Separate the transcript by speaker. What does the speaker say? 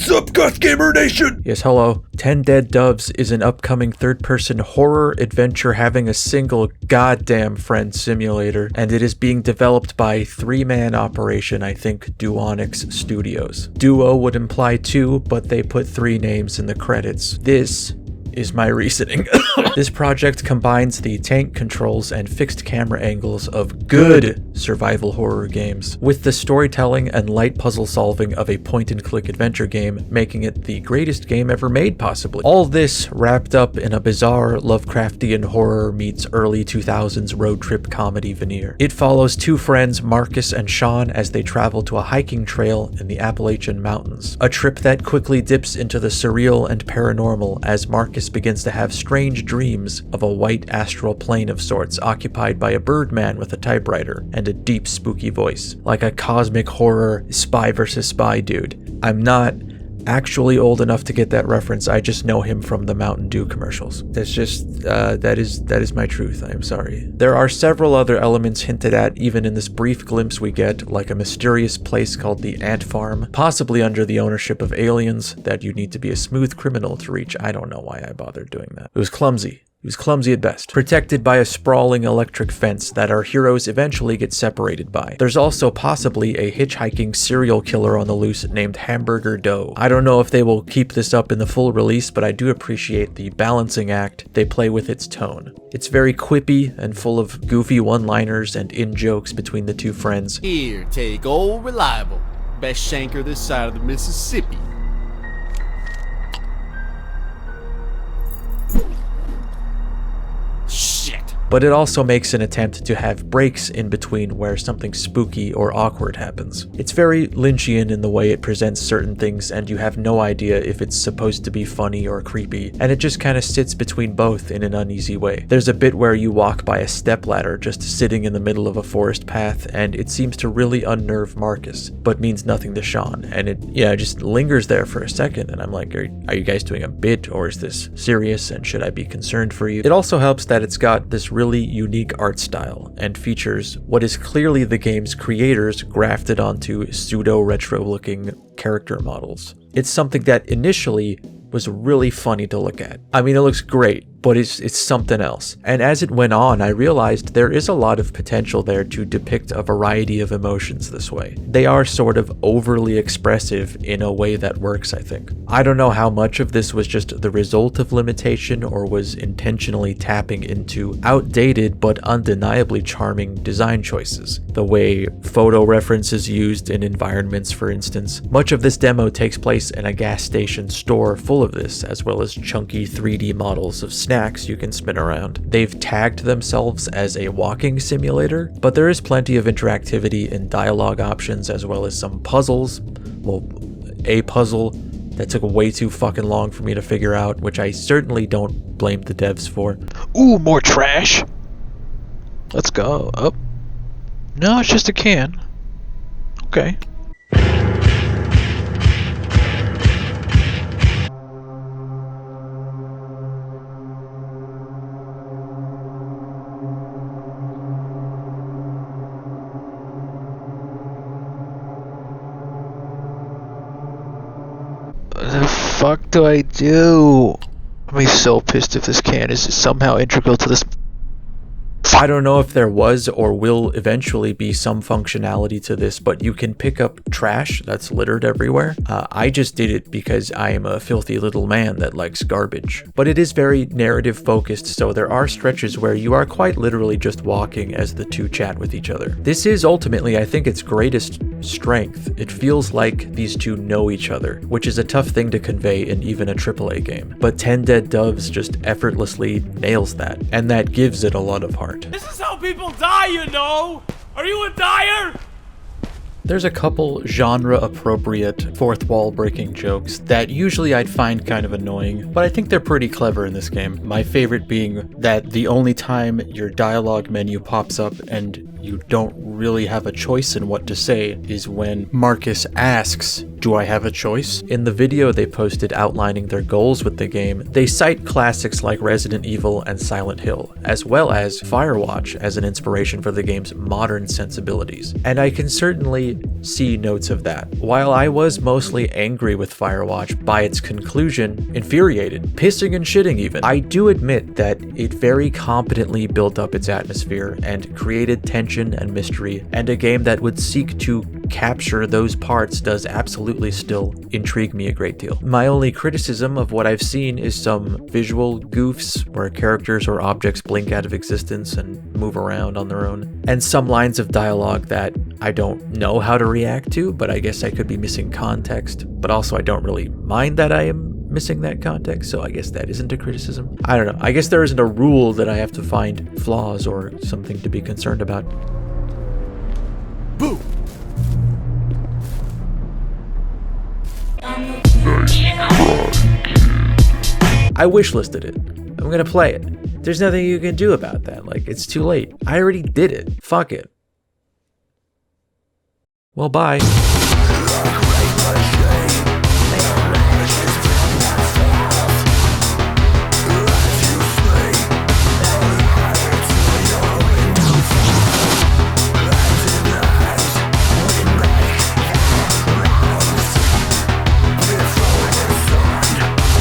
Speaker 1: What's up, Goth Gamer Nation? Yes, hello. 10 Dead Doves is an upcoming third-person horror adventure having a single goddamn friend simulator, and it is being developed by three-man operation, I think, Duonix Studios. Duo would imply two, but they put three names in the credits. This is my reasoning. This project combines the tank controls and fixed camera angles of good survival horror games with the storytelling and light puzzle solving of a point-and-click adventure game, making it the greatest game ever made, possibly. All this wrapped up in a bizarre Lovecraftian horror meets early 2000s road trip comedy veneer. It follows two friends, Marcus and Sean, as they travel to a hiking trail in the Appalachian Mountains. A trip that quickly dips into the surreal and paranormal as Marcus begins to have strange dreams of a white astral plane of sorts occupied by a birdman with a typewriter and a deep spooky voice, like a cosmic horror spy versus spy dude. I'm not actually old enough to get that reference. I just know him from the Mountain Dew commercials. That's just that is my truth. I am sorry. There are several other elements hinted at even in this brief glimpse we get, like a mysterious place called the Ant Farm, possibly under the ownership of aliens that you need to be a smooth criminal to reach. I don't know why I bothered doing that. It was clumsy. He was clumsy at best. Protected by a sprawling electric fence that our heroes eventually get separated by. There's also possibly a hitchhiking serial killer on the loose named Hamburger Doe. I don't know if they will keep this up in the full release, but I do appreciate the balancing act they play with its tone. It's very quippy and full of goofy one-liners and in-jokes between the two friends.
Speaker 2: Here, take old Reliable. Best shanker this side of the Mississippi. Shit.
Speaker 1: But it also makes an attempt to have breaks in between where something spooky or awkward happens. It's very Lynchian in the way it presents certain things, and you have no idea if it's supposed to be funny or creepy, and it just kind of sits between both in an uneasy way. There's a bit where you walk by a stepladder just sitting in the middle of a forest path, and it seems to really unnerve Marcus, but means nothing to Sean, and it just lingers there for a second, and I'm like, are you guys doing a bit, or is this serious, and should I be concerned for you? It also helps that it's got this really unique art style and features what is clearly the game's creators grafted onto pseudo-retro looking character models. It's something that initially was really funny to look at. I mean, it looks great, but it's something else. And as it went on, I realized there is a lot of potential there to depict a variety of emotions this way. They are sort of overly expressive in a way that works, I think. I don't know how much of this was just the result of limitation or was intentionally tapping into outdated but undeniably charming design choices. The way photo references used in environments, for instance. Much of this demo takes place in a gas station store full of this, as well as chunky 3D models of snacks you can spin around. They've tagged themselves as a walking simulator, but there is plenty of interactivity and dialogue options, as well as some puzzles. Well, a puzzle that took way too fucking long for me to figure out, which I certainly don't blame the devs for.
Speaker 3: Ooh, more trash! Let's go. Oh. No, it's just a can. Okay. The fuck do I do? I'm gonna be so pissed if this can is somehow integral to this.
Speaker 1: I don't know if there was or will eventually be some functionality to this, but you can pick up trash that's littered everywhere. I just did it because I am a filthy little man that likes garbage. But it is very narrative focused, so there are stretches where you are quite literally just walking as the two chat with each other. This is ultimately, I think, its greatest strength. It feels like these two know each other, which is a tough thing to convey in even a AAA game. But 10 Dead Doves just effortlessly nails that, and that gives it a lot of heart.
Speaker 4: This is how people die, you know! Are you a dyer?
Speaker 1: There's a couple genre-appropriate fourth wall-breaking jokes that usually I'd find kind of annoying, but I think they're pretty clever in this game. My favorite being that the only time your dialogue menu pops up and you don't really have a choice in what to say is when Marcus asks Do I have a choice? In the video they posted outlining their goals with the game, they cite classics like Resident Evil and Silent Hill, as well as Firewatch as an inspiration for the game's modern sensibilities. And I can certainly see notes of that. While I was mostly angry with Firewatch, by its conclusion, infuriated, pissing and shitting even, I do admit that it very competently built up its atmosphere and created tension and mystery, and a game that would seek to capture those parts does absolutely still intrigue me a great deal. My only criticism of what I've seen is some visual goofs where characters or objects blink out of existence and move around on their own, and some lines of dialogue that I don't know how to react to, but I guess I could be missing context, but also I don't really mind that I am missing that context, so I guess that isn't a criticism. I don't know. I guess there isn't a rule that I have to find flaws or something to be concerned about.
Speaker 2: Boo!
Speaker 1: I wishlisted it. I'm gonna play it. There's nothing you can do about that. Like, it's too late. I already did it. Fuck it. Well, bye.